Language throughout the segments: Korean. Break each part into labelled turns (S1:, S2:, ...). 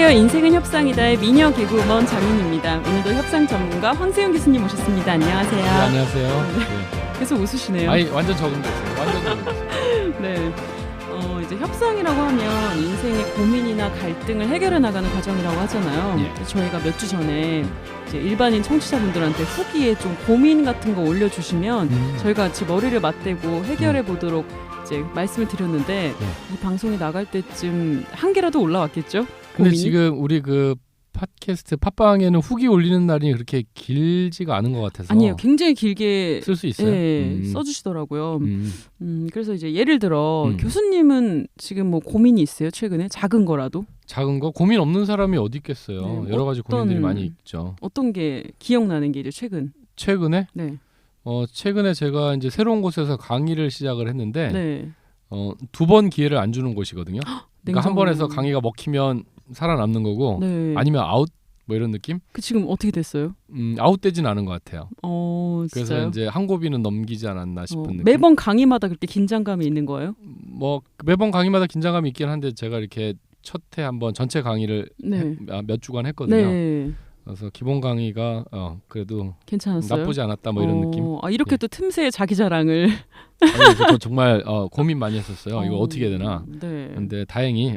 S1: 안녕하세요. 인생은 협상이다의 미녀 개그우먼 장윤입니다. 오늘도 협상 전문가 황세영 교수님 모셨습니다. 안녕하세요.
S2: 네, 안녕하세요.
S1: 네. 계속 웃으시네요.
S2: 아니 완전 적응됐어요. 완전 적응됐어요.
S1: 네. 이제 협상이라고 하면 인생의 고민이나 갈등을 해결해 나가는 과정이라고 하잖아요.
S2: 예.
S1: 저희가 몇 주 전에 이제 일반인 청취자분들한테 후기에 좀 고민 같은 거 올려주시면 저희가 같이 머리를 맞대고 해결해 보도록 이제 말씀을 드렸는데 이 방송이 나갈 때쯤 한 개라도 올라왔겠죠?
S2: 근데
S1: 고민이?
S2: 지금 우리 그 팟캐스트 팟빵에는 후기 올리는 날이 그렇게 길지가 않은 것 같아서
S1: 아니에요. 굉장히 길게
S2: 쓸 수 있어요.
S1: 예, 써주시더라고요. 그래서 이제 예를 들어 교수님은 지금 뭐 고민이 있어요? 최근에 작은 거라도?
S2: 작은 거 고민 없는 사람이 어디 있겠어요.
S1: 네,
S2: 여러 가지 고민들이 많이 있죠.
S1: 어떤 게 기억나는 게 이제
S2: 최근에?
S1: 네.
S2: 최근에 제가 이제 새로운 곳에서 강의를 시작을 했는데
S1: 네.
S2: 2번 기회를 안 주는 곳이거든요. 그러니까 한 번 해서 강의가 먹히면 살아남는 거고
S1: 네.
S2: 아니면 아웃 뭐 이런 느낌?
S1: 그 지금 어떻게 됐어요?
S2: 아웃되진 않은 것 같아요.
S1: 진짜요?
S2: 그래서 이제 한 고비는 넘기지 않았나 싶은 느낌.
S1: 매번 강의마다 그렇게 긴장감이 있는 거예요?
S2: 뭐 매번 강의마다 긴장감이 있긴 한데 제가 이렇게 첫 해 한번 전체 강의를
S1: 네.
S2: 몇 주간 했거든요.
S1: 네.
S2: 그래서 기본 강의가 그래도
S1: 괜찮았어요?
S2: 나쁘지 않았다 뭐 이런 느낌.
S1: 이렇게
S2: 네.
S1: 또 틈새에 자기 자랑을
S2: 아니, 그래서 저 정말 고민 많이 했었어요. 이거 어떻게 해야 되나.
S1: 네.
S2: 근데 다행히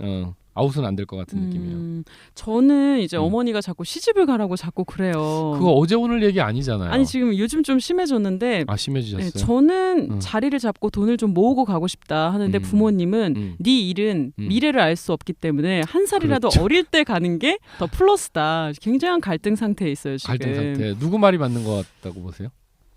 S2: 아웃은 안 될 것 같은 느낌이에요.
S1: 저는 이제 어머니가 자꾸 시집을 가라고 자꾸 그래요.
S2: 그거 어제 오늘 얘기 아니잖아요.
S1: 아니 지금 요즘 좀 심해졌는데
S2: 심해지셨어요?
S1: 네, 저는 자리를 잡고 돈을 좀 모으고 가고 싶다 하는데 부모님은 네 일은 미래를 알 수 없기 때문에 한 살이라도
S2: 그렇죠.
S1: 어릴 때 가는 게 더 플러스다. 굉장한 갈등 상태에 있어요 지금.
S2: 갈등 상태. 누구 말이 맞는 것 같다고 보세요?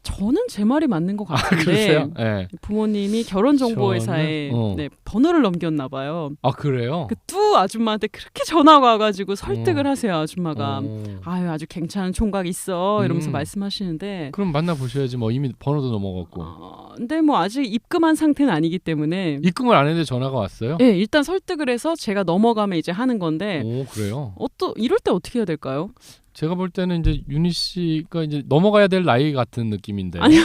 S1: 저는 제 말이 맞는 것 같은데
S2: 그러세요? 네.
S1: 부모님이 결혼정보회사에 네, 번호를 넘겼나 봐요.
S2: 아 그래요?
S1: 그 뚜 아줌마한테 그렇게 전화가 와가지고 설득을 하세요. 아줌마가 아유 아주 괜찮은 총각 있어 이러면서 말씀하시는데
S2: 그럼 만나보셔야지. 뭐 이미 번호도 넘어갔고.
S1: 근데 뭐 아직 입금한 상태는 아니기 때문에
S2: 입금을 안 했는데 전화가 왔어요?
S1: 네, 일단 설득을 해서 제가 넘어가면 이제 하는 건데
S2: 오 그래요?
S1: 이럴 때 어떻게 해야 될까요?
S2: 제가 볼 때는 이제 윤희 씨가 이제 넘어가야 될 나이 같은 느낌인데.
S1: 아니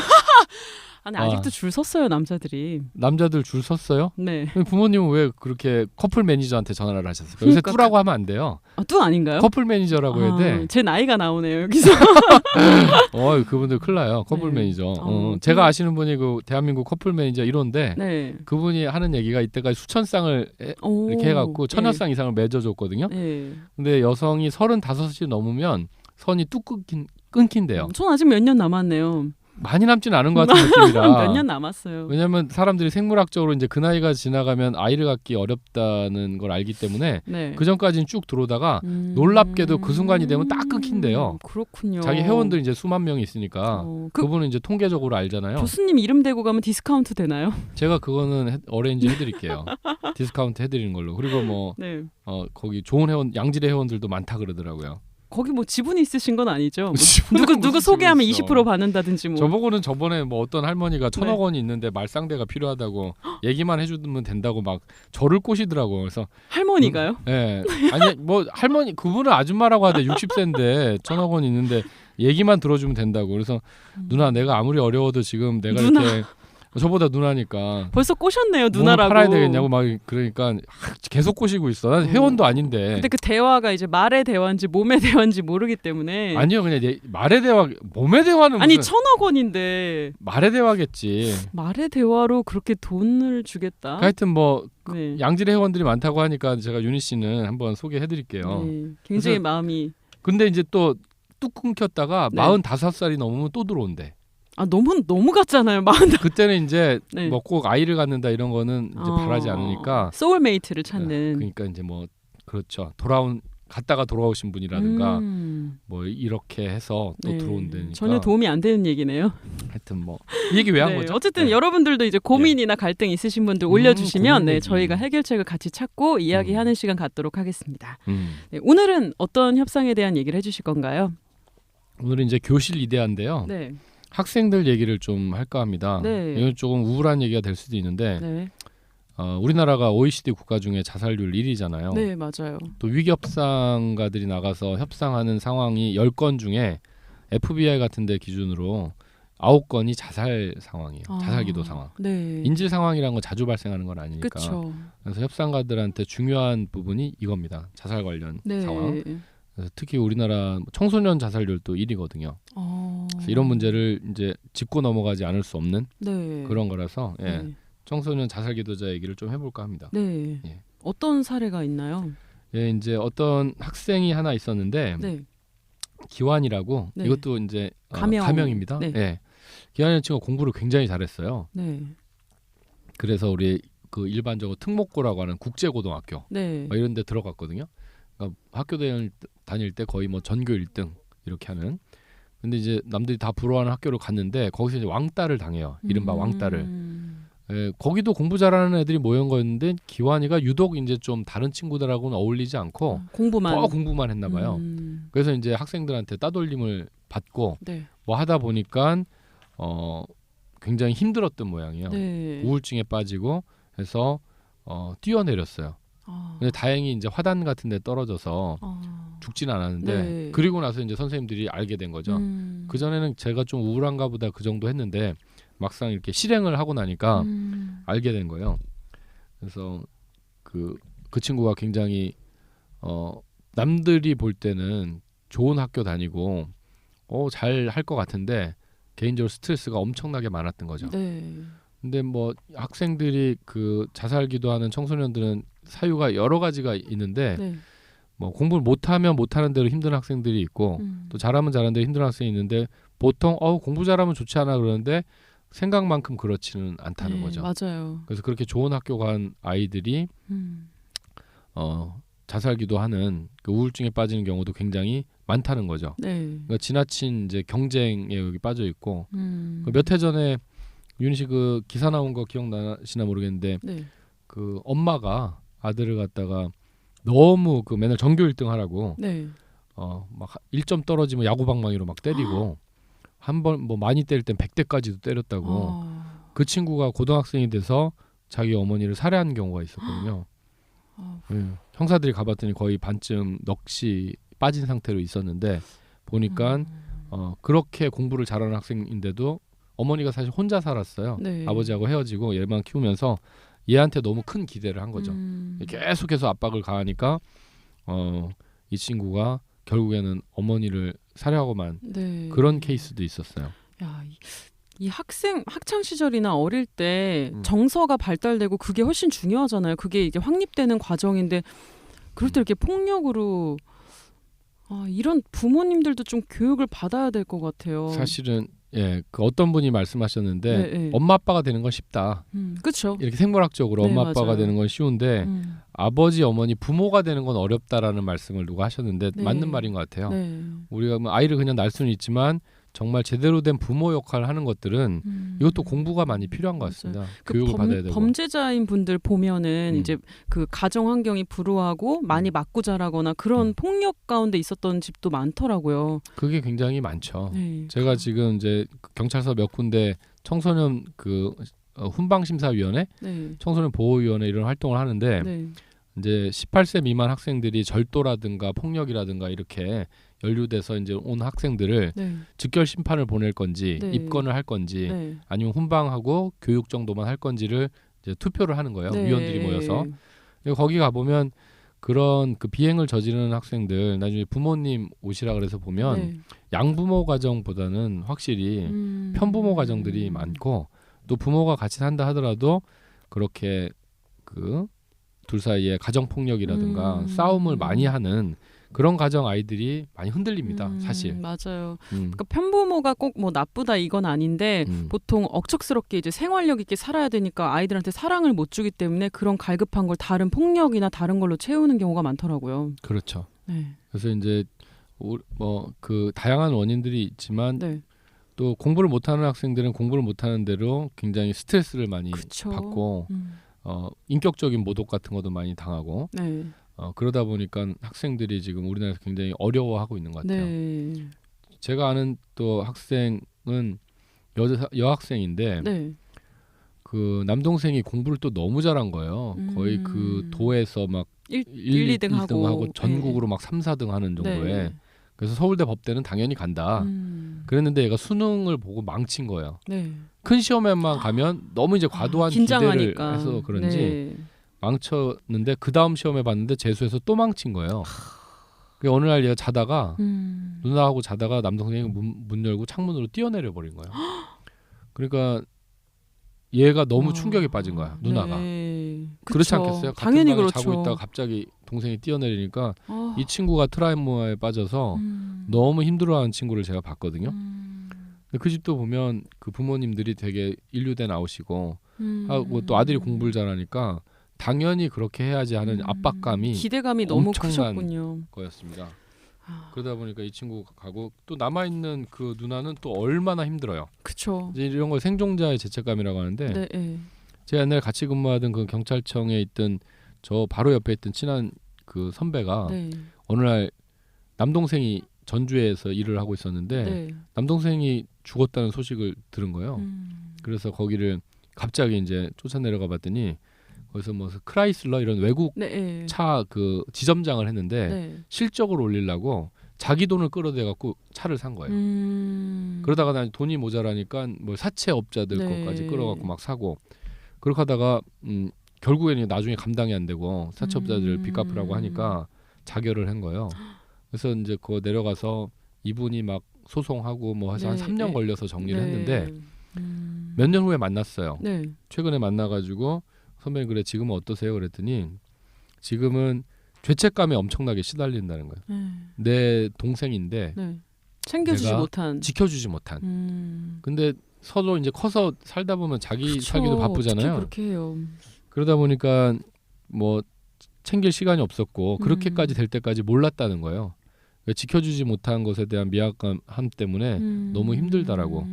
S1: 아직도 줄 섰어요 남자들이.
S2: 남자들 줄 섰어요?
S1: 네.
S2: 부모님은 왜 그렇게 커플 매니저한테 전화를 하셨어요? 요새 뚜라고 하면 안 돼요.
S1: 뚜 아닌가요?
S2: 커플 매니저라고 해야 돼.
S1: 제 나이가 나오네요 여기서.
S2: 그분들 큰일 나요. 커플
S1: 네.
S2: 매니저. 제가 아시는 분이 그 대한민국 커플 매니저 1호인데
S1: 네.
S2: 그분이 하는 얘기가 이때까지 수천 쌍을 이렇게 해갖고 천여 쌍 이상을 맺어줬거든요.
S1: 네.
S2: 근데 여성이 35이 넘으면 선이 뚝 끊긴대요.
S1: 전 아직 몇 년 남았네요.
S2: 많이 남지는 않은 것 같은 느낌이라.
S1: 몇 년 남았어요.
S2: 왜냐하면 사람들이 생물학적으로 이제 그 나이가 지나가면 아이를 갖기 어렵다는 걸 알기 때문에
S1: 네.
S2: 그 전까지는 쭉 들어오다가 놀랍게도 그 순간이 되면 딱 끊긴대요.
S1: 그렇군요.
S2: 자기 회원들 이제 수만 명이 있으니까 그분은 이제 통계적으로 알잖아요.
S1: 교수님 이름 대고 가면 디스카운트 되나요?
S2: 제가 그거는 어레인지 해드릴게요. 디스카운트 해드리는 걸로. 그리고 뭐
S1: 네.
S2: 거기 좋은 회원 양질의 회원들도 많다 그러더라고요.
S1: 거기 뭐 지분이 있으신 건 아니죠? 뭐 누구 소개하면 20% 받는다든지 뭐.
S2: 저보고는 저번에 뭐 어떤 할머니가 1,000억 원이 있는데 말상대가 필요하다고 얘기만 해주면 된다고 막 저를 꼬시더라고. 그래서
S1: 할머니가요?
S2: 네. 아니 뭐 할머니 그분은 아줌마라고 하대. 60세인데 1,000억 원 있는데 얘기만 들어주면 된다고. 그래서 누나 내가 아무리 어려워도 지금 내가
S1: 누나.
S2: 이렇게 저보다 누나니까
S1: 벌써 꼬셨네요 누나라고.
S2: 팔아야 되겠냐고 막 그러니까 계속 꼬시고 있어. 난 회원도 아닌데.
S1: 근데 그 대화가 이제 말의 대화인지 몸의 대화인지 모르기 때문에.
S2: 아니요 그냥 말의 대화 몸의 대화는
S1: 아니
S2: 무슨
S1: 1,000억 원인데
S2: 말의 대화겠지.
S1: 말의 대화로 그렇게 돈을 주겠다.
S2: 하여튼 뭐
S1: 네.
S2: 양질의 회원들이 많다고 하니까 제가 윤희 씨는 한번 소개해드릴게요.
S1: 네. 굉장히 마음이.
S2: 근데 이제 또 뚝 끊겼다가
S1: 네.
S2: 45살이 넘으면 또 들어온대.
S1: 너무 같잖아요.
S2: 그때는 이제
S1: 네.
S2: 뭐 꼭 아이를 갖는다 이런 거는 이제 바라지 않으니까
S1: 소울메이트를 찾는.
S2: 그러니까 이제 뭐 그렇죠. 갔다가 돌아오신 분이라든가 뭐 이렇게 해서 또
S1: 네.
S2: 들어온다니까.
S1: 전혀 도움이 안 되는 얘기네요.
S2: 하여튼 뭐 이 얘기 왜 한 거죠?
S1: 어쨌든
S2: 네.
S1: 여러분들도 이제 고민이나 갈등 있으신 분들 올려주시면 네,
S2: 고민이지.
S1: 저희가 해결책을 같이 찾고 이야기하는 시간 갖도록 하겠습니다.
S2: 음.
S1: 네, 오늘은 어떤 협상에 대한 얘기를 해주실 건가요?
S2: 오늘은 이제 교실 이데아인데요.
S1: 네.
S2: 학생들 얘기를 좀 할까 합니다.
S1: 네.
S2: 이건 조금 우울한 얘기가 될 수도 있는데
S1: 네.
S2: 우리나라가 OECD 국가 중에 자살률 1위잖아요.
S1: 네, 맞아요.
S2: 또 위기협상가들이 나가서 협상하는 상황이 10건 중에 FBI 같은 데 기준으로 9건이 자살 상황이에요.
S1: 아,
S2: 자살 기도 상황.
S1: 네.
S2: 인질 상황이라는 건 자주 발생하는 건 아니니까.
S1: 그쵸.
S2: 그래서 협상가들한테 중요한 부분이 이겁니다. 자살 관련
S1: 네.
S2: 상황. 그래서 특히 우리나라 청소년 자살률도 1위거든요. 그래서 이런 문제를 이제 짚고 넘어가지 않을 수 없는
S1: 네.
S2: 그런 거라서 예.
S1: 네.
S2: 청소년 자살 기도자 얘기를 좀 해볼까 합니다.
S1: 네.
S2: 예.
S1: 어떤 사례가 있나요?
S2: 예, 이제 어떤 학생이 하나 있었는데
S1: 네.
S2: 기환이라고
S1: 네.
S2: 이것도 이제
S1: 가명입니다.
S2: 가명입니다.
S1: 네.
S2: 예. 기환이라는 친구가 공부를 굉장히 잘했어요.
S1: 네.
S2: 그래서 우리 그 일반적으로 특목고라고 하는 국제고등학교
S1: 네.
S2: 이런 데 들어갔거든요. 그러니까 학교 다닐 때 거의 뭐 전교 1등 이렇게 하는. 근데 이제 남들이 다 부러워하는 학교를 갔는데 거기서 이제 왕따를 당해요. 이른바 왕따를. 예, 거기도 공부 잘하는 애들이 모인 거였는데 기환이가 유독 이제 좀 다른 친구들하고는 어울리지 않고
S1: 공부만
S2: 더 공부만 했나 봐요. 그래서 이제 학생들한테 따돌림을 받고
S1: 네.
S2: 뭐 하다 보니까 굉장히 힘들었던 모양이에요.
S1: 네.
S2: 우울증에 빠지고 해서 뛰어내렸어요. 근데 다행히 이제 화단 같은 데 떨어져서 죽지는 않았는데
S1: 네.
S2: 그리고 나서 이제 선생님들이 알게 된 거죠. 그 전에는 제가 좀 우울한가 보다 그 정도 했는데 막상 이렇게 실행을 하고 나니까 알게 된 거예요. 그래서 그 친구가 굉장히 남들이 볼 때는 좋은 학교 다니고 잘 할 것 같은데 개인적으로 스트레스가 엄청나게 많았던 거죠.
S1: 네.
S2: 근데 뭐 학생들이 그 자살 기도하는 청소년들은 사유가 여러 가지가 있는데
S1: 네.
S2: 뭐 공부를 못하면 못하는 대로 힘든 학생들이 있고 또 잘하면 잘하는 대로 힘든 학생이 있는데 보통 공부 잘하면 좋지 않아 그러는데 생각만큼 그렇지는 않다는
S1: 네,
S2: 거죠.
S1: 맞아요.
S2: 그래서 그렇게 좋은 학교 간 아이들이 자살 기도하는 그 우울증에 빠지는 경우도 굉장히 많다는 거죠.
S1: 네.
S2: 그러니까 지나친 이제 경쟁에 여기 빠져 있고
S1: 그
S2: 몇 해 전에 윤희 씨 그 기사 나온 거 기억나시나 모르겠는데
S1: 네.
S2: 그 엄마가 아들을 갖다가 너무 그 맨날 전교 1등 하라고
S1: 네.
S2: 막 1점 떨어지면 야구방망이로 막 때리고 한 번 뭐 많이 때릴 땐 100대까지도 때렸다고. 그 친구가 고등학생이 돼서 자기 어머니를 살해한 경우가 있었거든요. 형사들이 가봤더니 거의 반쯤 넋이 빠진 상태로 있었는데 보니까 그렇게 공부를 잘하는 학생인데도 어머니가 사실 혼자 살았어요.
S1: 네.
S2: 아버지하고 헤어지고 얘만 키우면서 얘한테 너무 큰 기대를 한 거죠. 계속해서 압박을 가하니까 이 친구가 결국에는 어머니를 살해하고만
S1: 네.
S2: 그런 케이스도 있었어요.
S1: 야, 이 학창 시절이나 어릴 때 정서가 발달되고 그게 훨씬 중요하잖아요. 그게 이게 확립되는 과정인데 그럴 때 이렇게 폭력으로 이런 부모님들도 좀 교육을 받아야 될 것 같아요.
S2: 사실은 그 어떤 분이 말씀하셨는데
S1: 네, 네.
S2: 엄마 아빠가 되는 건 쉽다.
S1: 그렇죠.
S2: 이렇게 생물학적으로
S1: 네,
S2: 엄마 아빠가
S1: 맞아요.
S2: 되는 건 쉬운데 아버지 어머니 부모가 되는 건 어렵다라는 말씀을 누가 하셨는데
S1: 네.
S2: 맞는 말인 것 같아요.
S1: 네.
S2: 우리가 뭐 아이를 그냥 낳을 수는 있지만 정말 제대로 된 부모 역할을 하는 것들은 이것도 공부가 많이 필요한 것 같습니다. 교육을 받아야 되고.
S1: 범죄자인 분들 보면은 이제 그 가정 환경이 불우하고 많이 맞고 자라거나 그런 폭력 가운데 있었던 집도 많더라고요.
S2: 그게 굉장히 많죠.
S1: 네.
S2: 제가 지금 이제 경찰서 몇 군데 청소년 그 훈방심사위원회,
S1: 네.
S2: 청소년 보호위원회 이런 활동을 하는데
S1: 네.
S2: 이제 18세 미만 학생들이 절도라든가 폭력이라든가 이렇게 연루돼서 이제 온 학생들을
S1: 네.
S2: 즉결 심판을 보낼 건지
S1: 네.
S2: 입건을 할 건지
S1: 네.
S2: 아니면 훈방하고 교육 정도만 할 건지를 이제 투표를 하는 거예요.
S1: 네.
S2: 위원들이 모여서. 거기 가 보면 그런 그 비행을 저지르는 학생들 나중에 부모님 오시라 그래서 보면
S1: 네.
S2: 양부모 가정보다는 확실히 편부모 가정들이 많고 또 부모가 같이 산다 하더라도 그렇게 그 둘 사이에 가정 폭력이라든가 싸움을 많이 하는 그런 가정 아이들이 많이 흔들립니다. 사실.
S1: 맞아요. 그러니까 편부모가 꼭 뭐 나쁘다 이건 아닌데 보통 억척스럽게 이제 생활력 있게 살아야 되니까 아이들한테 사랑을 못 주기 때문에 그런 갈급한 걸 다른 폭력이나 다른 걸로 채우는 경우가 많더라고요.
S2: 그렇죠.
S1: 네.
S2: 그래서 이제 뭐 그 다양한 원인들이 있지만
S1: 네.
S2: 또 공부를 못하는 학생들은 공부를 못하는 대로 굉장히 스트레스를 많이
S1: 그쵸.
S2: 받고 인격적인 모독 같은 것도 많이 당하고
S1: 네.
S2: 그러다 보니까 학생들이 지금 우리나라에서 굉장히 어려워하고 있는 것 같아요.
S1: 네.
S2: 제가 아는 또 학생은 여학생인데
S1: 네.
S2: 그 남동생이 공부를 또 너무 잘한 거예요. 거의 그 도에서 막
S1: 1, 2등 하고
S2: 전국으로 막 3, 4등 하는 정도에.
S1: 네.
S2: 그래서 서울대 법대는 당연히 간다. 그랬는데 얘가 수능을 보고 망친 거예요.
S1: 네.
S2: 큰 시험에만 가면 너무 이제 과도한 기대를
S1: 긴장하니까.
S2: 해서 그런지
S1: 네.
S2: 망쳤는데 그 다음 시험에 봤는데 재수해서 또 망친 거예요. 그 어느 날 얘가 자다가 누나하고 자다가 남동생이 문 열고 창문으로 뛰어내려 버린 거예요. 그러니까 얘가 너무 충격에 빠진 거야. 누나가.
S1: 네.
S2: 그렇지
S1: 그쵸.
S2: 않겠어요?
S1: 당연히
S2: 같은 방에
S1: 그렇죠.
S2: 자고 있다가 갑자기 동생이 뛰어내리니까 이 친구가 트라우마에 빠져서 너무 힘들어하는 친구를 제가 봤거든요. 근데 그 집도 보면 그 부모님들이 되게 인류대 나오시고 하고 또 아들이 공부를 잘하니까 당연히 그렇게 해야지 하는 압박감이
S1: 기대감이 너무
S2: 엄청난
S1: 크셨군요.
S2: 거였습니다. 그러다 보니까 이 친구가 가고 또 남아있는 그 누나는 또 얼마나 힘들어요.
S1: 그렇죠.
S2: 이제 이런 걸 생존자의 죄책감이라고 하는데
S1: 네, 네.
S2: 제가 옛날에 같이 근무하던 그 경찰청에 있던 저 바로 옆에 있던 친한 그 선배가
S1: 네.
S2: 어느 날 남동생이 전주에서 일을 하고 있었는데
S1: 네.
S2: 남동생이 죽었다는 소식을 들은 거예요. 그래서 거기를 갑자기 이제 쫓아 내려가 봤더니 거기서 뭐 크라이슬러 이런 외국
S1: 네, 네.
S2: 차 그 지점장을 했는데
S1: 네.
S2: 실적을 올리려고 자기 돈을 끌어대 갖고 차를 산 거예요. 그러다가 난 돈이 모자라니까 뭐 사채업자들
S1: 네.
S2: 것까지 끌어갖고 막 사고 그렇게 하다가 결국에는 나중에 감당이 안 되고 사채업자들 빚 갚으라고 하니까 자결을 한 거예요. 그래서 이제 그거 내려가서 이분이 막 소송하고 뭐 해서
S1: 네,
S2: 한 3년
S1: 네.
S2: 걸려서 정리를
S1: 네.
S2: 했는데 몇 년 후에 만났어요.
S1: 네.
S2: 최근에 만나가지고 선배님 그래 지금은 어떠세요? 그랬더니 지금은 죄책감에 엄청나게 시달린다는 거예요. 내 동생인데
S1: 네. 챙겨주지
S2: 내가
S1: 못한.
S2: 지켜주지 못한. 근데 서로 이제 커서 살다 보면 자기
S1: 그쵸.
S2: 살기도 바쁘잖아요.
S1: 어떻게 그렇게 해요.
S2: 그러다 보니까 뭐 챙길 시간이 없었고 그렇게까지 될 때까지 몰랐다는 거예요. 지켜주지 못한 것에 대한 미안감 때문에 너무 힘들다라고.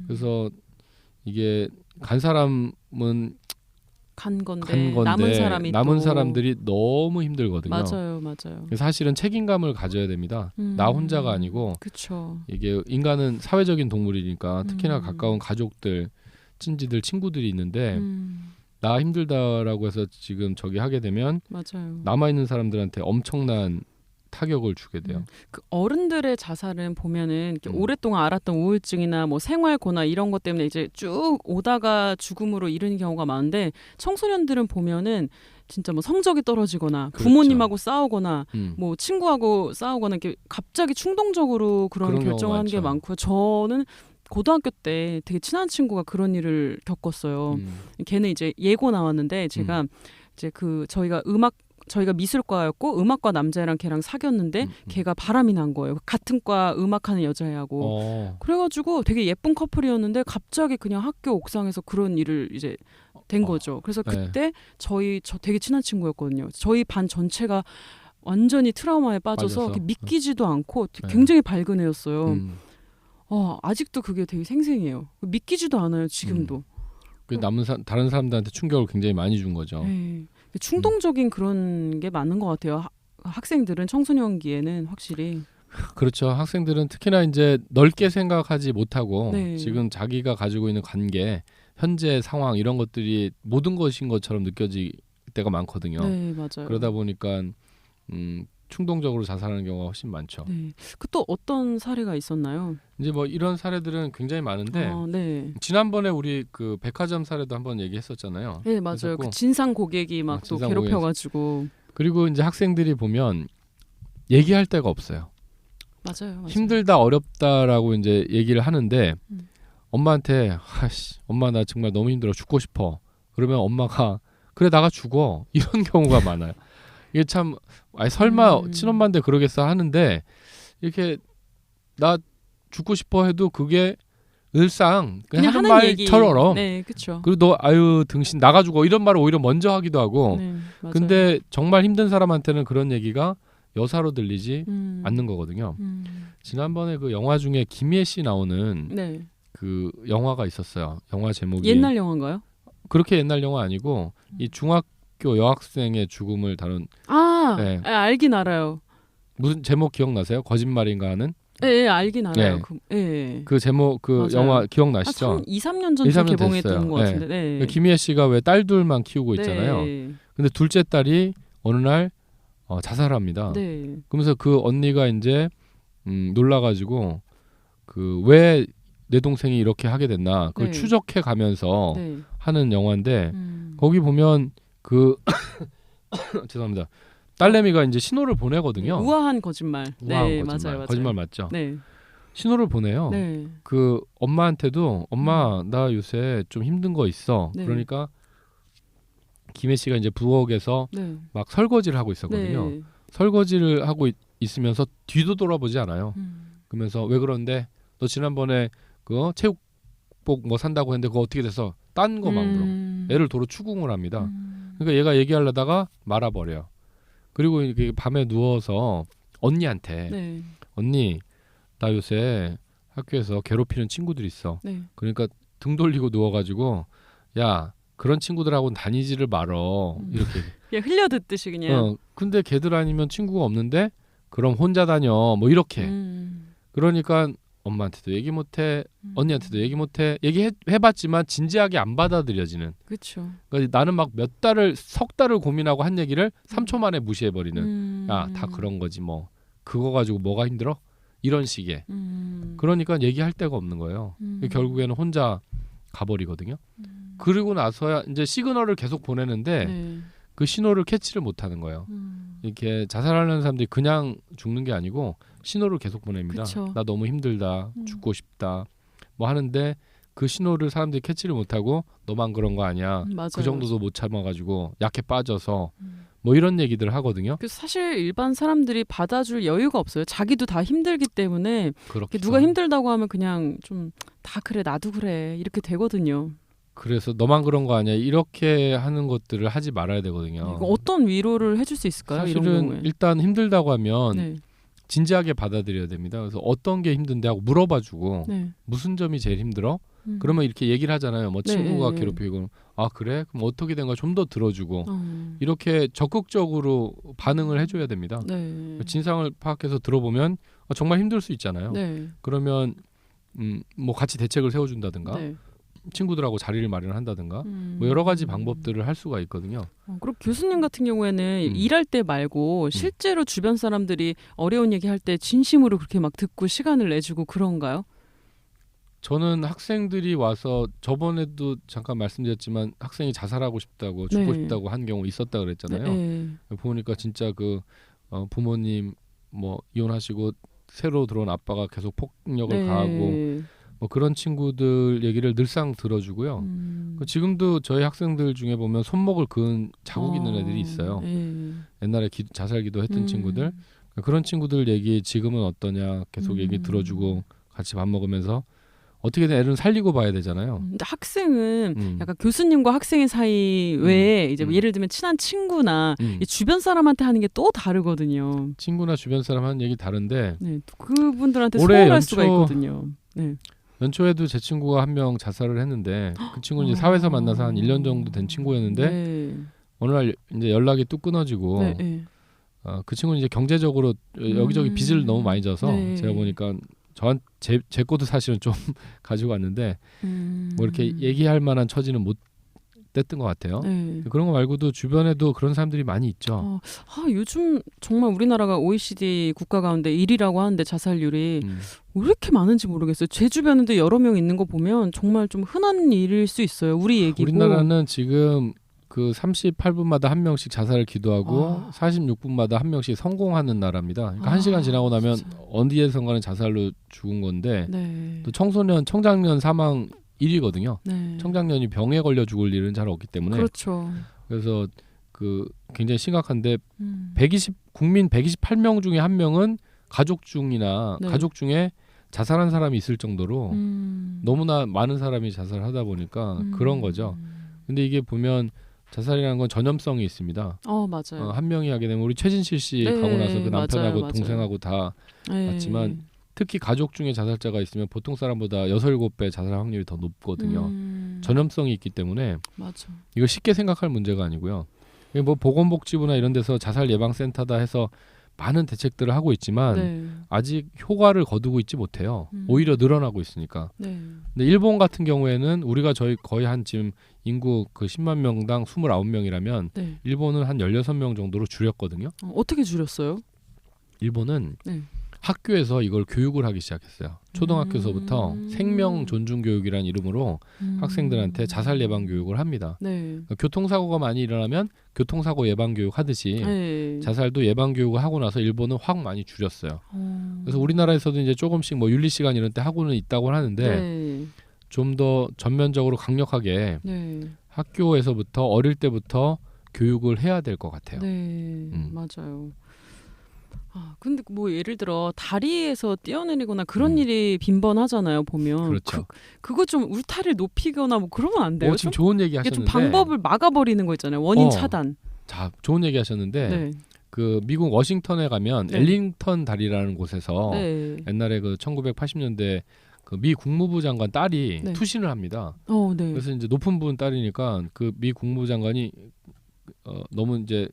S2: 그래서 이게 간 사람은
S1: 간 건데
S2: 남은 사람들이 너무 힘들거든요.
S1: 맞아요, 맞아요.
S2: 그래서 사실은 책임감을 가져야 됩니다. 나 혼자가 아니고
S1: 그쵸.
S2: 이게 인간은 사회적인 동물이니까 특히나 가까운 가족들, 친지들, 친구들이 있는데 나 힘들다라고 해서 지금 저기 하게 되면
S1: 맞아요.
S2: 남아 있는 사람들한테 엄청난 타격을 주게 돼요.
S1: 그 어른들의 자살은 보면은 이렇게 오랫동안 알았던 우울증이나 뭐 생활 고나 이런 것 때문에 이제 쭉 오다가 죽음으로 이르는 경우가 많은데 청소년들은 보면은 진짜 뭐 성적이 떨어지거나
S2: 그렇죠.
S1: 부모님하고 싸우거나
S2: 뭐
S1: 친구하고 싸우거나 이렇게 갑자기 충동적으로 그런 결정을 하는 게 많고요. 저는 고등학교 때 되게 친한 친구가 그런 일을 겪었어요. 걔는 이제 예고 나왔는데 제가 이제 저희가 미술과였고 음악과 남자애랑 걔랑 사귀었는데 걔가 바람이 난 거예요. 같은 과 음악하는 여자애하고. 그래가지고 되게 예쁜 커플이었는데 갑자기 그냥 학교 옥상에서 그런 일을 이제 된 거죠. 그래서 그때 저 되게 친한 친구였거든요. 저희 반 전체가 완전히 트라우마에 빠져서 믿기지도 않고 굉장히 밝은 애였어요. 아직도 그게 되게 생생해요. 믿기지도 않아요. 지금도.
S2: 다른 사람들한테 충격을 굉장히 많이 준 거죠.
S1: 네. 충동적인 그런 게 많은 것 같아요. 학생들은 청소년기에는 확실히.
S2: 그렇죠. 학생들은 특히나 이제 넓게 생각하지 못하고
S1: 네.
S2: 지금 자기가 가지고 있는 관계, 현재 상황 이런 것들이 모든 것인 것처럼 느껴질 때가 많거든요.
S1: 네, 맞아요.
S2: 그러다 보니까 충동적으로 자살하는 경우가 훨씬 많죠.
S1: 네. 그 또 어떤 사례가 있었나요?
S2: 이제 뭐 이런 사례들은 굉장히 많은데
S1: 네.
S2: 지난번에 우리 그 백화점 사례도 한번 얘기했었잖아요.
S1: 네, 맞아요. 그 진상 고객이 막 또 괴롭혀가지고.
S2: 그리고 이제 학생들이 보면 얘기할 데가 없어요.
S1: 맞아요.
S2: 힘들다 어렵다라고 이제 얘기를 하는데 엄마한테 엄마 나 정말 너무 힘들어 죽고 싶어. 그러면 엄마가 그래 나가 죽어 이런 경우가 많아요. 이게 참 설마 친엄마인데 그러겠어 하는데 이렇게 나 죽고 싶어 해도 그게 늘상 그냥 하는 말처럼.
S1: 네, 그렇죠.
S2: 그리고 너 아유 등신 나가 죽어 이런 말을 오히려 먼저 하기도 하고.
S1: 네, 맞아요.
S2: 근데 정말 힘든 사람한테는 그런 얘기가 여사로 들리지 않는 거거든요. 지난번에 그 영화 중에 김희애 씨 나오는
S1: 네.
S2: 그 영화가 있었어요. 영화 제목이
S1: 옛날 영화인가요?
S2: 그렇게 옛날 영화 아니고 이 중학교 여학생의 죽음을 다룬.
S1: 네. 알긴 알아요.
S2: 무슨 제목 기억나세요? 거짓말인가 하는?
S1: 네, 알긴 알아요.
S2: 그 제목 그 맞아요. 영화 기억나시죠?
S1: 2-3년 전쯤 개봉했던 것 같은데. 네.
S2: 김희애 씨가 왜 딸 둘만 키우고 있잖아요. 근데 둘째 딸이 어느 날 자살합니다.
S1: 네.
S2: 그러면서 그 언니가 이제 놀라가지고 그 왜 내 동생이 이렇게 하게 됐나 그걸
S1: 네.
S2: 추적해 가면서
S1: 네.
S2: 하는 영화인데 거기 보면 그 죄송합니다. 딸내미가 이제 신호를 보내거든요.
S1: 우아한 거짓말.
S2: 우아한
S1: 네,
S2: 거짓말.
S1: 맞아요, 맞아요.
S2: 거짓말 맞죠?
S1: 네.
S2: 신호를 보내요.
S1: 네.
S2: 그 엄마한테도 엄마 나 요새 좀 힘든 거 있어.
S1: 네.
S2: 그러니까 김혜 씨가 이제 부엌에서
S1: 네.
S2: 막 설거지를 하고 있었거든요.
S1: 네.
S2: 설거지를 하고 있으면서 뒤도 돌아보지 않아요.
S1: 음.
S2: 그러면서 왜 그런데 너 지난번에 그 체육복 뭐 산다고 했는데 그거 어떻게 돼서 딴 거 막 물어. 애를 도로 추궁을 합니다. 그러니까 얘가 얘기하려다가 말아버려요. 그리고 이렇게 밤에 누워서 언니한테
S1: 네.
S2: 언니 나 요새 학교에서 괴롭히는 친구들 있어.
S1: 네.
S2: 그러니까 등 돌리고 누워가지고 야 그런 친구들하고는 다니지를 말어 이렇게.
S1: 그냥 흘려듣듯이 그냥.
S2: 근데 걔들 아니면 친구가 없는데 그럼 혼자 다녀 뭐 이렇게. 그러니까 엄마한테도 얘기 못해 언니한테도 얘기 못해 얘기해봤지만 진지하게 안 받아들여지는.
S1: 그렇죠.
S2: 그러니까 나는 막 석 달을 고민하고 한 얘기를 3초 만에 무시해버리는. 야 다 그런 거지 뭐 그거 가지고 뭐가 힘들어? 이런 식의. 그러니까 얘기할 데가 없는 거예요. 결국에는 혼자 가버리거든요. 그리고 나서야 이제 시그널을 계속 보내는데
S1: 네.
S2: 그 신호를 캐치를 못하는 거예요. 이렇게 자살하는 사람들이 그냥 죽는 게 아니고 신호를 계속 보냅니다.
S1: 그쵸.
S2: 나 너무 힘들다, 죽고 싶다, 뭐 하는데 그 신호를 사람들이 캐치를 못하고 너만 그런 거 아니야.
S1: 맞아요.
S2: 그 정도도 못 참아가지고 약해 빠져서 뭐 이런 얘기들을 하거든요.
S1: 그 사실 일반 사람들이 받아줄 여유가 없어요. 자기도 다 힘들기 때문에
S2: 그렇게
S1: 누가 힘들다고 하면 그냥 좀 다 그래 나도 그래 이렇게 되거든요.
S2: 그래서 너만 그런 거 아니야 이렇게 하는 것들을 하지 말아야 되거든요.
S1: 이거 어떤 위로를 해줄 수 있을까요? 이런
S2: 사실은
S1: 경우에.
S2: 일단 힘들다고 하면
S1: 네.
S2: 진지하게 받아들여야 됩니다. 그래서 어떤 게 힘든데 하고 물어봐주고
S1: 네.
S2: 무슨 점이 제일 힘들어? 그러면 이렇게 얘기를 하잖아요. 뭐
S1: 네,
S2: 친구가
S1: 네,
S2: 괴롭히고 아 그래? 그럼 어떻게 된 거야? 좀 더 들어주고 이렇게 적극적으로 반응을 해줘야 됩니다.
S1: 네.
S2: 진상을 파악해서 들어보면 정말 힘들 수 있잖아요.
S1: 네.
S2: 그러면 뭐 같이 대책을 세워준다든가
S1: 네.
S2: 친구들하고 자리를 마련한다든가 뭐 여러 가지 방법들을 할 수가 있거든요.
S1: 그리고 교수님 같은 경우에는 일할 때 말고 실제로 주변 사람들이 어려운 얘기할 때 진심으로 그렇게 막 듣고 시간을 내주고 그런가요?
S2: 저는 학생들이 와서 저번에도 잠깐 말씀드렸지만 학생이 자살하고 싶다고 죽고
S1: 네.
S2: 싶다고 한 경우 있었다 그랬잖아요.
S1: 네.
S2: 보니까 진짜 그 부모님 뭐 이혼하시고 새로 들어온 아빠가 계속 폭력을
S1: 네.
S2: 가하고 뭐 그런 친구들 얘기를 늘상 들어주고요. 지금도 저희 학생들 중에 보면 손목을 그은 자국 있는 애들이 있어요. 옛날에 자살 기도했던 친구들. 그런 친구들 얘기 지금은 어떠냐 계속 얘기 들어주고 같이 밥 먹으면서 어떻게든 애를 살리고 봐야 되잖아요.
S1: 근데 학생은 약간 교수님과 학생의 사이 외에 이제 예를 들면 친한 친구나 이 주변 사람한테 하는 게 또 다르거든요.
S2: 친구나 주변 사람 하는 얘기 다른데
S1: 네, 그분들한테
S2: 올해
S1: 소홀할 수가 있거든요. 네.
S2: 연초에도 제 친구가 한 명 자살을 했는데 그 친구는 이제 사회에서 만나서 한 1년 정도 된 친구였는데
S1: 네.
S2: 어느 날 이제 연락이 뚝 끊어지고
S1: 네, 네.
S2: 그 친구는 이제 경제적으로 여기저기 빚을 너무 많이 져서
S1: 네.
S2: 제가 보니까 제 것도 사실은 좀 가지고 왔는데 뭐 이렇게 얘기할 만한 처지는 못 됐던 것 같아요.
S1: 네.
S2: 그런 거 말고도 주변에도 그런 사람들이 많이 있죠.
S1: 요즘 정말 우리나라가 OECD 국가 가운데 1위라고 하는데 자살률이 왜 이렇게 많은지 모르겠어요. 제 주변에도 여러 명 있는 거 보면 정말 좀 흔한 일일 수 있어요. 우리 얘기고.
S2: 우리나라는 지금 그 38분마다 한 명씩 자살을 기도하고 46분마다 한 명씩 성공하는 나라입니다. 그러니까 1시간 지나고 나면
S1: 진짜.
S2: 어디에선가는 자살로 죽은 건데
S1: 네.
S2: 또 청장년 사망 1위거든요.
S1: 네.
S2: 청장년이 병에 걸려 죽을 일은 잘 없기 때문에
S1: 그렇죠.
S2: 그래서 그 굉장히 심각한데 국민 128명 중에 한 명은 가족 중이나
S1: 네.
S2: 가족 중에 자살한 사람이 있을 정도로 너무나 많은 사람이 자살하다 보니까 그런 거죠. 근데 이게 보면 자살이라는 건 전염성이 있습니다.
S1: 맞아요.
S2: 한 명이 하게 되면 우리 최진실 씨
S1: 네,
S2: 가고 나서 그 남편하고
S1: 맞아요.
S2: 동생하고 다
S1: 네.
S2: 맞지만 특히 가족 중에 자살자가 있으면 보통 사람보다 6, 7배 자살 확률이 더 높거든요. 전염성이 있기 때문에
S1: 맞아.
S2: 이거 쉽게 생각할 문제가 아니고요. 뭐 보건복지부나 이런 데서 자살 예방센터다 해서 많은 대책들을 하고 있지만
S1: 네.
S2: 아직 효과를 거두고 있지 못해요. 오히려 늘어나고 있으니까.
S1: 네.
S2: 근데 일본 같은 경우에는 우리가 거의 한 지금 인구 그 10만 명당 29명이라면
S1: 네.
S2: 일본은 한 16명 정도로 줄였거든요.
S1: 어떻게 줄였어요?
S2: 일본은
S1: 네.
S2: 학교에서 이걸 교육을 하기 시작했어요. 초등학교서부터 생명 존중 교육이라는 이름으로 학생들한테 자살 예방 교육을 합니다.
S1: 네.
S2: 그러니까 교통사고가 많이 일어나면 교통사고 예방 교육 하듯이
S1: 네.
S2: 자살도 예방 교육을 하고 나서 일본은 확 많이 줄였어요. 그래서 우리나라에서도 이제 조금씩 뭐 윤리 시간 이런 때 하고는 있다고 하는데
S1: 네.
S2: 좀 더 전면적으로 강력하게
S1: 네.
S2: 학교에서부터 어릴 때부터 교육을 해야 될 것 같아요.
S1: 네. 맞아요. 근데 뭐 예를 들어 다리에서 뛰어내리거나 그런 일이 빈번하잖아요. 보면
S2: 그렇죠.
S1: 그거 좀 울타리를 높이거나 뭐 그러면 안 돼요?
S2: 지금 좋은 얘기
S1: 이게 좀
S2: 하셨는데
S1: 방법을 막아버리는 거 있잖아요. 원인 차단.
S2: 자, 좋은 얘기 하셨는데
S1: 네.
S2: 그 미국 워싱턴에 가면
S1: 네.
S2: 엘링턴 다리라는 곳에서
S1: 네.
S2: 옛날에 그 1980년대 그 미 국무부 장관 딸이
S1: 네.
S2: 투신을 합니다.
S1: 네.
S2: 그래서 이제 높은 분 딸이니까 그 미 국무부 장관이 너무 이제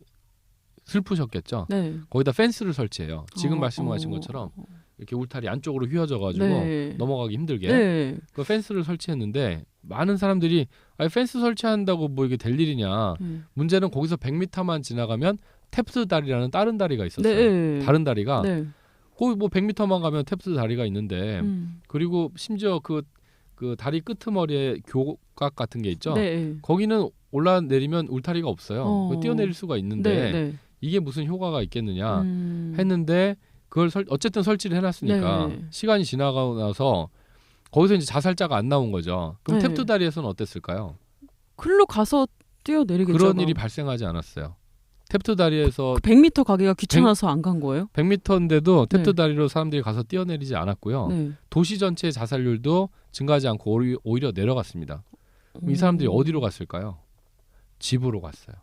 S2: 슬프셨겠죠.
S1: 네.
S2: 거기다 펜스를 설치해요. 지금 말씀하신 것처럼 이렇게 울타리 안쪽으로 휘어져가지고
S1: 네.
S2: 넘어가기 힘들게
S1: 네.
S2: 그 펜스를 설치했는데 많은 사람들이 펜스 설치한다고 뭐 이게 될 일이냐. 문제는 거기서 100m만 지나가면 탭스 다리라는 다른 다리가 있었어요.
S1: 네.
S2: 다른 다리가
S1: 네.
S2: 거기 뭐 100m만 가면 탭스 다리가 있는데 그리고 심지어 그 다리 끄트머리에 교각 같은 게 있죠.
S1: 네.
S2: 거기는 올라내리면 울타리가 없어요. 뛰어내릴 수가 있는데
S1: 네.
S2: 이게 무슨 효과가 있겠느냐 했는데 그걸 어쨌든 설치를 해놨으니까
S1: 네.
S2: 시간이 지나가고 나서 거기서 이제 자살자가 안 나온 거죠. 그럼
S1: 네.
S2: 탭스 다리에서는 어땠을까요?
S1: 글로 가서 뛰어내리겠죠.
S2: 그런 일이 발생하지 않았어요. 탭스 다리에서
S1: 100m 가기가 귀찮아서 안 간 거예요?
S2: 100m인데도 탭스
S1: 네.
S2: 다리로 사람들이 가서 뛰어내리지 않았고요.
S1: 네.
S2: 도시 전체의 자살률도 증가하지 않고 오히려 내려갔습니다. 그럼 이 사람들이 어디로 갔을까요? 집으로 갔어요.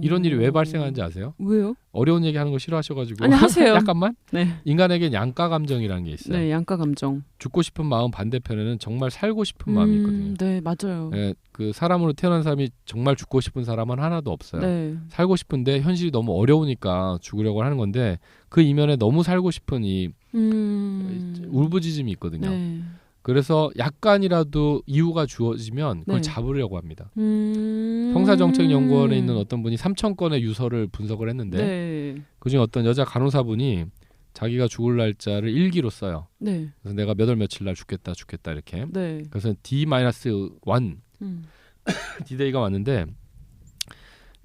S2: 이런 일이 왜 발생하는지 아세요?
S1: 왜요?
S2: 어려운 얘기하는 거 싫어하셔가지고
S1: 아니 하세요.
S2: 약간만?
S1: 네.
S2: 인간에겐 양가 감정이라는 게 있어요.
S1: 네, 양가 감정.
S2: 죽고 싶은 마음 반대편에는 정말 살고 싶은 마음이 있거든요.
S1: 네, 맞아요.
S2: 네, 그 사람으로 태어난 사람이 정말 죽고 싶은 사람은 하나도 없어요.
S1: 네.
S2: 살고 싶은데 현실이 너무 어려우니까 죽으려고 하는 건데 그 이면에 너무 살고 싶은 이 울부짖음이 있거든요.
S1: 네.
S2: 그래서 약간이라도 이유가 주어지면 그걸
S1: 네.
S2: 잡으려고 합니다. 형사정책연구원에 있는 어떤 분이 3,000건의 유서를 분석을 했는데
S1: 네.
S2: 그중에 어떤 여자 간호사분이 자기가 죽을 날짜를 일기로 써요.
S1: 네.
S2: 그래서 내가 몇 월 며칠 날 죽겠다 이렇게.
S1: 네.
S2: 그래서 D-1 D-Day가 왔는데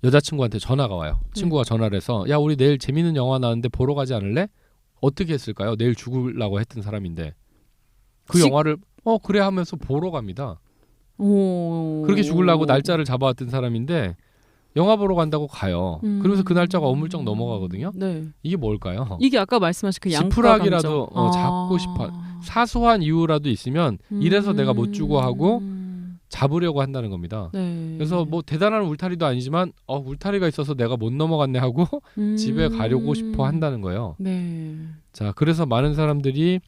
S2: 여자친구한테 전화가 와요. 친구가 전화를 해서 야 우리 내일 재밌는 영화 나왔는데 보러 가지 않을래? 어떻게 했을까요? 내일 죽으려고 했던 사람인데 그 영화를 그래 하면서 보러 갑니다. 그렇게 죽으려고 날짜를 잡아왔던 사람인데 영화 보러 간다고 가요. 그러면서 그 날짜가 어물쩍 넘어가거든요.
S1: 네.
S2: 이게 뭘까요?
S1: 이게 아까 말씀하신 그 양가
S2: 지푸라기라도
S1: 감정.
S2: 잡고 싶어. 사소한 이유라도 있으면 이래서 내가 못 주고 하고 잡으려고 한다는 겁니다.
S1: 네.
S2: 그래서 뭐 대단한 울타리도 아니지만 울타리가 있어서 내가 못 넘어갔네 하고 집에 가려고 싶어 한다는 거예요.
S1: 네.
S2: 자, 그래서 많은 사람들이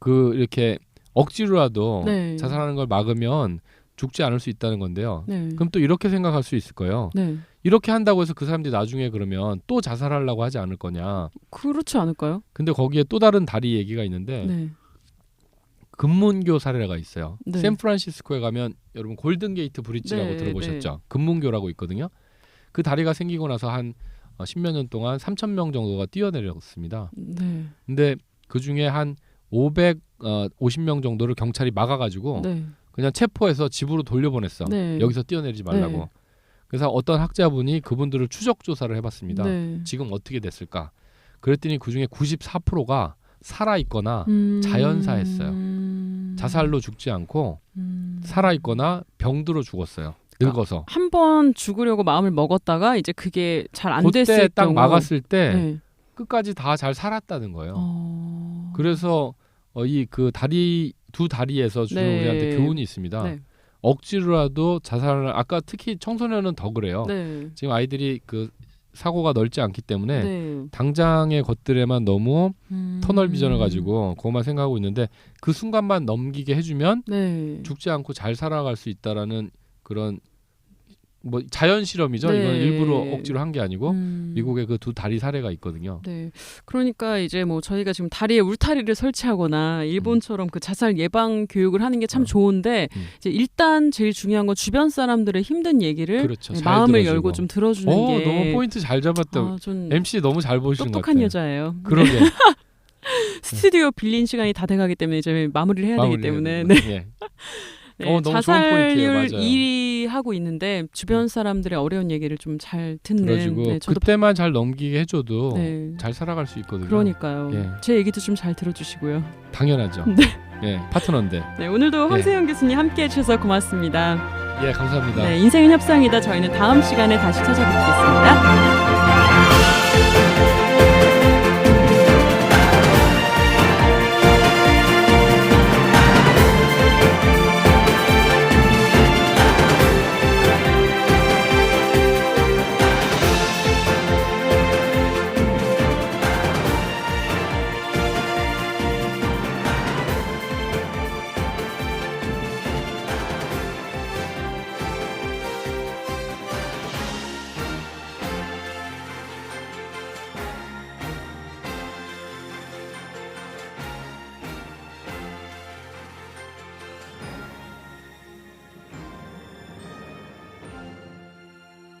S2: 이렇게 억지로라도
S1: 네.
S2: 자살하는 걸 막으면 죽지 않을 수 있다는 건데요.
S1: 네.
S2: 그럼 또 이렇게 생각할 수 있을 거예요.
S1: 네.
S2: 이렇게 한다고 해서 그 사람들이 나중에 그러면 또 자살하려고 하지 않을 거냐.
S1: 그렇지 않을까요?
S2: 근데 거기에 또 다른 다리 얘기가 있는데
S1: 네.
S2: 금문교 사례가 있어요.
S1: 네.
S2: 샌프란시스코에 가면 여러분 골든게이트 브릿지라고
S1: 네,
S2: 들어보셨죠?
S1: 네.
S2: 금문교라고 있거든요. 그 다리가 생기고 나서 한 10몇 년 동안 3,000명 정도가 뛰어내렸습니다.
S1: 네.
S2: 근데 그중에 한 550명 정도를 경찰이 막아가지고
S1: 네.
S2: 그냥 체포해서 집으로 돌려보냈어.
S1: 네.
S2: 여기서 뛰어내리지 말라고.
S1: 네.
S2: 그래서 어떤 학자분이 그분들을 추적 조사를 해봤습니다.
S1: 네.
S2: 지금 어떻게 됐을까? 그랬더니 그중에 94%가 살아있거나 자연사했어요. 자살로 죽지 않고 살아있거나 병들어 죽었어요. 늙어서.
S1: 한 번 죽으려고 마음을 먹었다가 이제 그게 잘 안 됐을
S2: 그때 딱
S1: 경우
S2: 막았을 때
S1: 네.
S2: 끝까지 다 잘 살았다는 거예요. 그래서 이 그 다리 두 다리에서 주는
S1: 네.
S2: 우리한테 교훈이 있습니다.
S1: 네.
S2: 억지로라도 자살을 아까 특히 청소년은 더 그래요.
S1: 네.
S2: 지금 아이들이 그 사고가 넓지 않기 때문에
S1: 네.
S2: 당장의 것들에만 너무 터널 비전을 가지고 그것만 생각하고 있는데 그 순간만 넘기게 해주면
S1: 네.
S2: 죽지 않고 잘 살아갈 수 있다라는 그런 뭐 자연 실험이죠.
S1: 네.
S2: 이건 일부러 억지로 한 게 아니고 미국의 그 두 다리 사례가 있거든요.
S1: 네. 그러니까 이제 뭐 저희가 지금 다리에 울타리를 설치하거나 일본처럼 그 자살 예방 교육을 하는 게 참 좋은데 이제 일단 제일 중요한 건 주변 사람들의 힘든 얘기를
S2: 그렇죠. 잘
S1: 마음을
S2: 들어주고.
S1: 열고 좀 들어주는 게
S2: 너무 포인트 잘 잡았다.
S1: 좀
S2: MC 너무 잘 보시는 것
S1: 똑똑한
S2: 같아요.
S1: 여자예요.
S2: 그러게.
S1: 스튜디오 빌린 시간이 다 돼가기 때문에 이제 마무리를 해야 되기 때문에
S2: 예.
S1: 네,
S2: 너무 좋은
S1: 자살률
S2: 포인트예요. 맞아요.
S1: 1위 하고 있는데 주변 사람들의 어려운 얘기를 좀 잘 듣는
S2: 들어주고
S1: 네, 저도
S2: 그때만 잘 넘기게 해줘도
S1: 네.
S2: 잘 살아갈 수 있거든요.
S1: 그러니까요.
S2: 예.
S1: 제 얘기도 좀 잘 들어주시고요.
S2: 당연하죠.
S1: 네.
S2: 예, 파트너인데.
S1: 네, 오늘도 황세영 교수님 함께해 주셔서 고맙습니다.
S2: 예, 감사합니다.
S1: 네, 인생은 협상이다. 저희는 다음 시간에 다시 찾아뵙겠습니다.